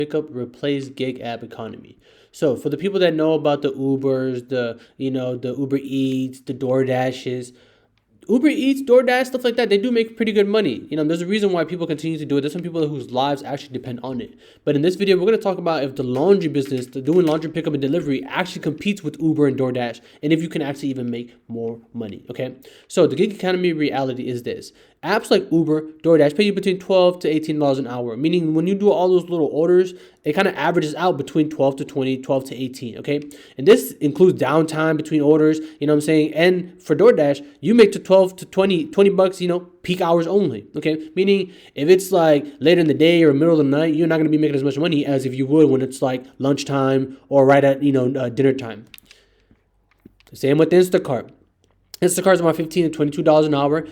pickup replace gig app economy. So for the people that know about the Ubers, the Uber Eats, the DoorDashes, Uber Eats, DoorDash, stuff like that, they do make pretty good money. There's a reason why people continue to do it. There's some people whose lives actually depend on it. But in this video, we're going to talk about if the laundry business, the doing laundry pickup and delivery, actually competes with Uber and DoorDash, and if you can actually even make more money, okay? So the gig economy reality is this. Apps like Uber, DoorDash pay you between $12 to $18 an hour, meaning when you do all those little orders, it kind of averages out between 12 to 20, 12 to 18, okay? And this includes downtime between orders, you know what I'm saying? And for DoorDash, you make to 12 to 20 bucks, peak hours only, okay? Meaning if it's like later in the day or middle of the night, you're not going to be making as much money as if you would when it's like lunchtime or right at, dinner time. Same with Instacart. Instacart's around $15 to $22 an hour,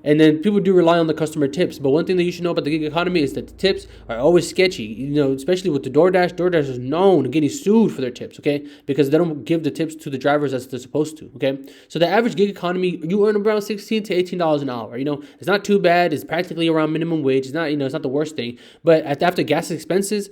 and then people do rely on the customer tips. But one thing that you should know about the gig economy is that the tips are always sketchy, especially with the DoorDash. DoorDash is known getting sued for their tips, okay? Because they don't give the tips to the drivers as they're supposed to, okay? So the average gig economy, you earn around $16 to $18 an hour, It's not too bad. It's practically around minimum wage. It's not, it's not the worst thing. But after gas expenses,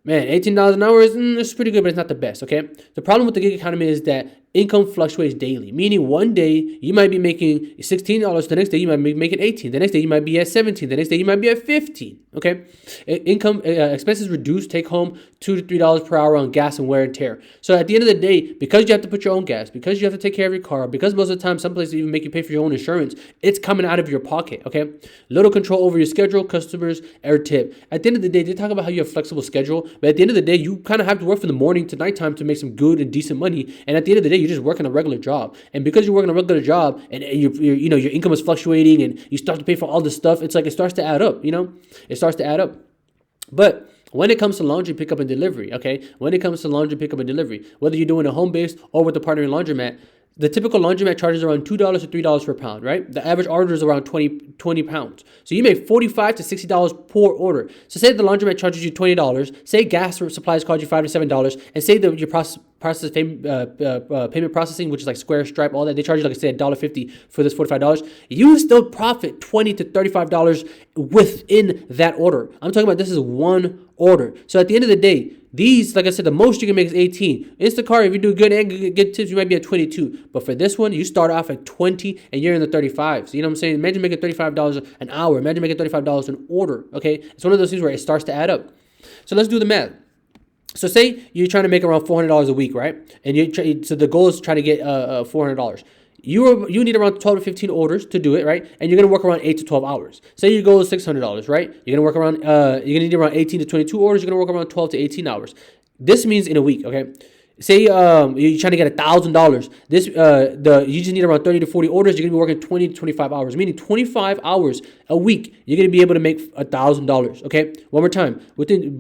man, $18 an hour is pretty good, but it's not the best, okay? The problem with the gig economy is that income fluctuates daily, meaning one day you might be making $16, the next day you might be making $18, the next day you might be at $17, the next day you might be at $15, okay? Expenses reduce, take home $2 to $3 per hour on gas and wear and tear. So at the end of the day, because you have to put your own gas, because you have to take care of your car, because most of the time some places even make you pay for your own insurance, it's coming out of your pocket, okay? Little control over your schedule, customers, or tip. At the end of the day, they talk about how you have a flexible schedule, but at the end of the day, you kind of have to work from the morning to nighttime to make some good and decent money, and at the end of the day, you're just working a regular job. And because you're working a regular job and your income is fluctuating and you start to pay for all this stuff, it's like it starts to add up, It starts to add up. But when it comes to laundry pickup and delivery, okay? When it comes to laundry pickup and delivery, whether you're doing a home-based or with a partner in laundromat, the typical laundromat charges around $2 to $3 per pound, right? The average order is around 20 pounds. So you make $45 to $60 per order. So say the laundromat charges you $20, say gas supplies cost you $5 to $7, and say that your payment processing, which is like Square, Stripe, all that, they charge you, like I said, $1.50 for this $45. You still profit $20 to $35 within that order. I'm talking about this is one order. So at the end of the day, these, like I said, the most you can make is 18. Instacart, if you do good and good tips, you might be at 22. But for this one, you start off at 20 and you're in the 35s. You know what I'm saying? Imagine making $35 an hour. Imagine making $35 an order, okay? It's one of those things where it starts to add up. So let's do the math. So say you're trying to make around $400 a week, right? And so the goal is to try to get $400. You need around 12 to 15 orders to do it, right? And you're gonna work around 8 to 12 hours. Say your goal is $600, right? You're gonna work around. You're gonna need around 18 to 22 orders. You're gonna work around 12 to 18 hours. This means in a week, okay? Say you're trying to get $1,000. You just need around 30 to 40 orders. You're gonna be working 20 to 25 hours, meaning 25 hours a week. You're gonna be able to make $1,000. Okay, one more time.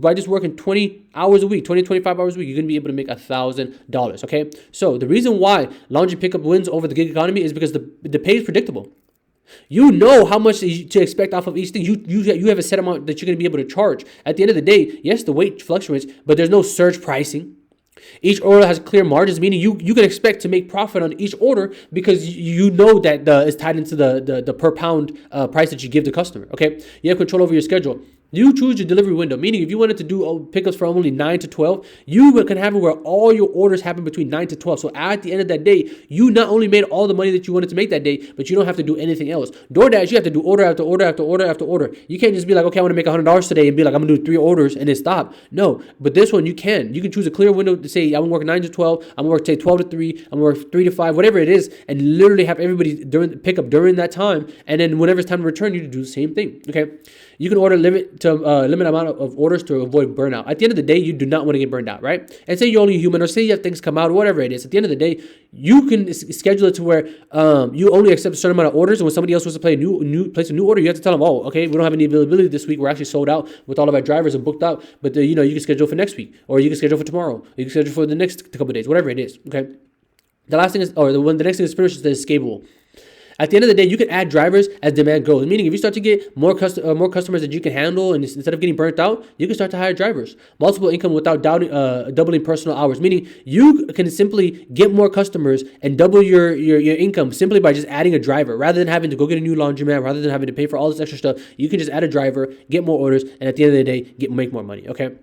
By just working 20 hours a week, 20 to 25 hours a week, you're gonna be able to make $1,000. Okay, so the reason why laundry pickup wins over the gig economy is because the pay is predictable. You know how much to expect off of each thing. You have a set amount that you're gonna be able to charge. At the end of the day, yes, the weight fluctuates, but there's no surge pricing. Each order has clear margins, meaning you can expect to make profit on each order because you know that it's tied into the per pound price that you give the customer, okay? You have control over your schedule. You choose your delivery window, meaning if you wanted to do pickups from only 9 to 12, you can have it where all your orders happen between 9 to 12. So at the end of that day, you not only made all the money that you wanted to make that day, but you don't have to do anything else. DoorDash, you have to do order after order after order after order. You can't just be like, okay, I want to make $100 today and be like, I'm going to do 3 orders and then stop. No, but this one you can. You can choose a clear window to say, I'm going to work 9 to 12, I'm going to work, say, 12 to 3, I'm going to work 3 to 5, whatever it is, and literally have everybody pick up during that time. And then whenever it's time to return, you do the same thing, okay? You can order limit amount of orders to avoid burnout. At the end of the day, you do not want to get burned out, right? And say you're only human, or say you have things come out, or whatever it is. At the end of the day, you can schedule it to where you only accept a certain amount of orders. And when somebody else wants to place a new order, you have to tell them, oh, okay, we don't have any availability this week. We're actually sold out with all of our drivers and booked out. But you can schedule for next week, or you can schedule for tomorrow, or you can schedule for the next couple of days, whatever it is. Okay. The next thing is finished is scalable. At the end of the day, you can add drivers as demand grows. Meaning, if you start to get more customers that you can handle, and instead of getting burnt out, you can start to hire drivers. Multiple income without doubling personal hours. Meaning, you can simply get more customers and double your income simply by just adding a driver. Rather than having to go get a new laundromat, rather than having to pay for all this extra stuff, you can just add a driver, get more orders, and at the end of the day, make more money. Okay.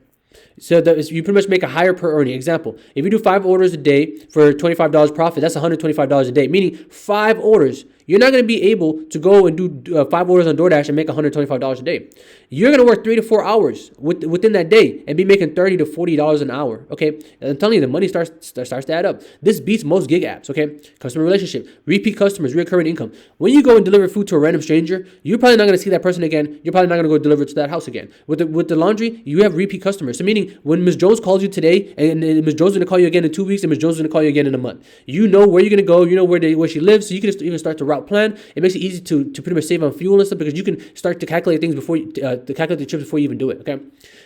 So you pretty much make a higher per earning. Example, if you do 5 orders a day for $25 profit, that's $125 a day, meaning 5 orders. You're not going to be able to go and do 5 orders on DoorDash and make $125 a day. You're going to work 3 to 4 hours within that day and be making $30 to $40 an hour. Okay, and I'm telling you, the money starts to add up. This beats most gig apps. Okay, customer relationship, repeat customers, recurring income. When you go and deliver food to a random stranger, you're probably not going to see that person again. You're probably not going to go deliver it to that house again. With the laundry, you have repeat customers. So meaning when Ms. Jones calls you today, and Ms. Jones is going to call you again in 2 weeks, and Ms. Jones is going to call you again in a month. You know where you're going to go. You know where she lives, so you can even start to route plan. It makes it easy to pretty much save on fuel and stuff because you can start to calculate things before to calculate the trips before you even do it. Okay,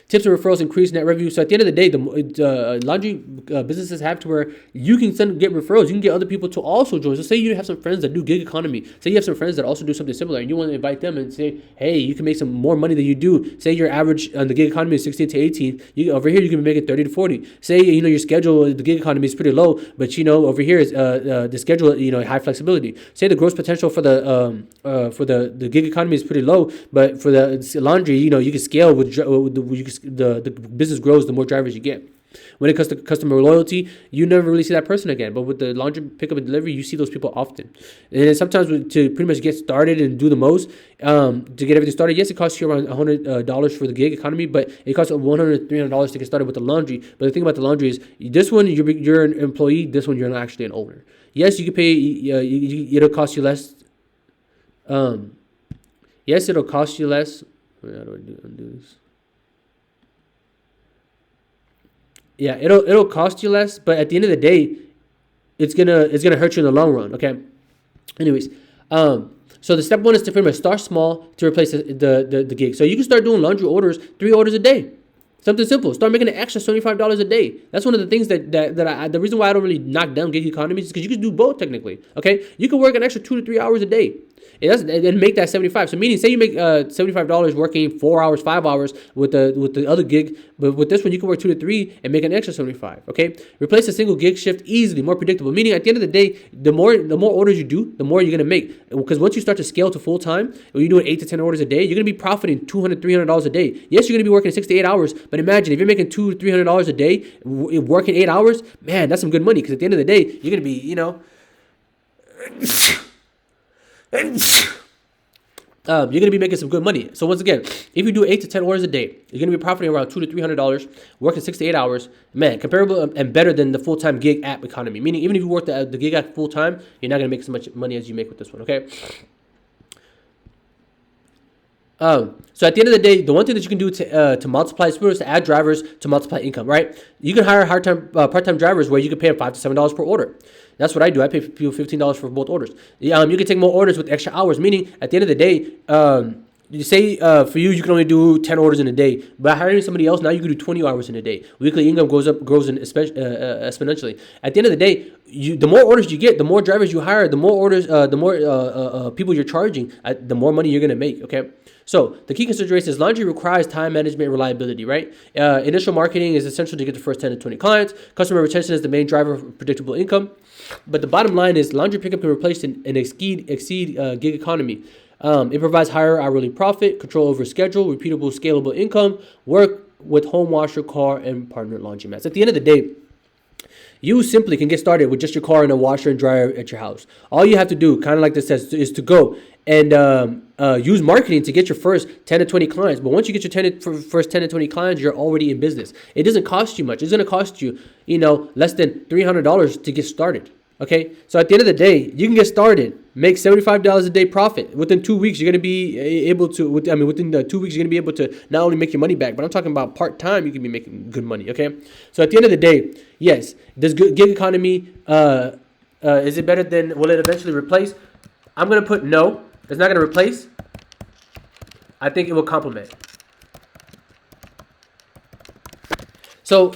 tips and referrals increase net revenue. So at the end of the day, the laundry businesses have to where you can get referrals. You can get other people to also join. So say you have some friends that do gig economy. Say you have some friends that also do something similar, and you want to invite them and say, hey, you can make some more money than you do. Say your average on the gig economy is 16 to 18. Over here you can be making 30 to 40. Say your schedule, the gig economy is pretty low, but over here is the schedule, high flexibility. Say the gross potential for the gig economy is pretty low, but for the laundry, you can scale with the business grows the more drivers you get. When it comes to customer loyalty, you never really see that person again. But with the laundry pickup and delivery, you see those people often. And sometimes to pretty much get started and do the most, to get everything started, yes, it costs you around $100 for the gig economy, but it costs $100, $300 to get started with the laundry. But the thing about the laundry is, this one you're an employee, this one you're not actually an owner. Yes, you can pay. It'll cost you less. Yes, it'll cost you less. How do I undo this? Yeah, it'll cost you less, but at the end of the day, it's gonna hurt you in the long run. Okay. Anyways, so the step one is to pretty much start small to replace the gig. So you can start doing laundry orders, 3 orders a day. Something simple. Start making an extra $75 a day. That's one of the things the reason why I don't really knock down gig economies is because you can do both technically. Okay, you can work an extra 2 to 3 hours a day. And make that 75. So meaning, say you make $75 working 4 hours, 5 hours with the other gig, but with this one you can work 2 to 3 and make an extra 75. Okay, replace a single gig shift easily, more predictable. Meaning, at the end of the day, the more orders you do, the more you're gonna make. Because once you start to scale to full time, when you're doing 8 to 10 orders a day, you're gonna be profiting $200, $300 a day. Yes, you're gonna be working 6 to 8 hours, but imagine if you're making $200 to $300 a day, working 8 hours, man, that's some good money. Because at the end of the day, you're gonna be, you're going to be making some good money. So once again, if you do 8 to 10 orders a day, you're going to be profiting around $200 to $300, working 6 to 8 hours. Man, comparable and better than the full-time gig app economy. Meaning, even if you work the gig app full-time, you're not going to make as much money as you make with this one, okay? So at the end of the day, the one thing that you can do to multiply is to add drivers to multiply income, right? You can hire part-time drivers where you can pay them $5 to $7 per order. That's what I do. I pay people $15 for both orders. You can take more orders with extra hours, meaning at the end of the day, you say for you can only do 10 orders in a day. By hiring somebody else, now you can do 20 hours in a day. Weekly income grows exponentially. At the end of the day, the more orders you get, the more drivers you hire, the more orders, the more people you're charging, the more money you're going to make, okay? So the key consideration is laundry requires time management and reliability, right? Initial marketing is essential to get the first 10 to 20 clients. Customer retention is the main driver of predictable income. But the bottom line is laundry pickup can replace and exceed gig economy. It provides higher hourly profit, control over schedule, repeatable, scalable income, work with home washer, car, and partner laundromats. At the end of the day, you simply can get started with just your car and a washer and dryer at your house. All you have to do, kind of like this says, is to go and use marketing to get your first 10 to 20 clients. But once you get your first 10 to 20 clients, you're already in business. It doesn't cost you much. It's going to cost you, less than $300 to get started. Okay, so at the end of the day, you can get started, make $75 a day profit. Within 2 weeks, you're going to be able to, within the 2 weeks, you're going to be able to not only make your money back, but I'm talking about part-time, you can be making good money, okay? So at the end of the day, yes, does gig economy, is it better than, will it eventually replace? I'm going to put no, it's not going to replace. I think it will complement. So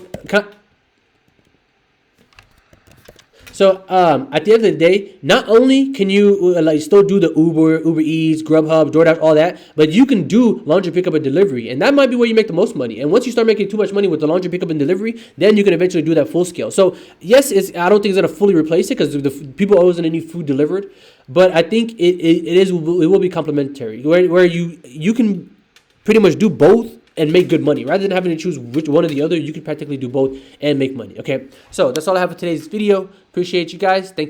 at the end of the day, not only can you still do the Uber Eats, Grubhub, DoorDash, all that, but you can do laundry pickup and delivery, and that might be where you make the most money. And once you start making too much money with the laundry pickup and delivery, then you can eventually do that full scale. So yes, I don't think it's gonna fully replace it because the people always gonna need food delivered, but I think it will be complementary where you can pretty much do both and make good money. Rather than having to choose which one or the other, you can practically do both and make money. Okay, so that's all I have for today's video. Appreciate you guys. Thank you.